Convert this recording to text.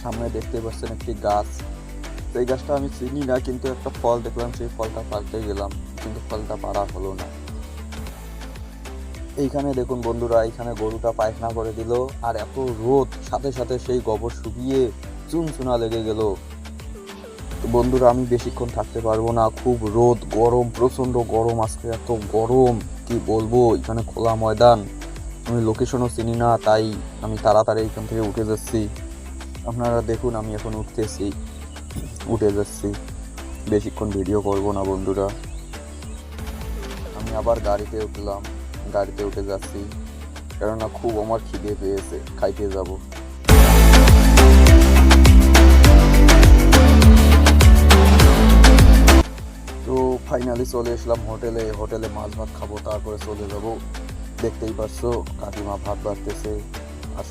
সামনে দেখতে পাচ্ছেন একটি গাছ। এই গাছটা আমি চিনি না, কিন্তু একটা ফল দেখলাম, সেই ফলটা পারতে গেলাম, কিন্তু ফলটা পারা হলো না। এইখানে দেখুন বন্ধুরা, এইখানে গরুটা পায়খানা করে দিল, আর এত রোদ, সাথে সাথে সেই গোবর শুকিয়ে চুনচুনা লেগে গেল। তো বন্ধুরা, আমি বেশিক্ষণ থাকতে পারবো না, খুব রোদ, গরম, প্রচন্ড গরম, আজকে এত গরম কি বলবো। এখানে খোলা ময়দান, আমি লোকেশনও চিনি না, তাই আমি তাড়াতাড়ি এখান থেকে উঠে যাচ্ছি। আপনারা দেখুন, আমি এখন উঠতেছি, উঠে যাচ্ছি, বেশিক্ষণ ভিডিও করব না বন্ধুরা। আমি আবার গাড়িতে উঠলাম, গাড়িতে উঠে যাচ্ছি, কেননা খুব আমার খিদে পেয়েছে, খাইতে যাব। তো ফাইনালি চলে আসলাম হোটেলে। হোটেলে মাছ ভাত খাবো, তারপরে চলে যাব। দেখতেই পারছো কাকিমা ভাত বাড়তেছে। আর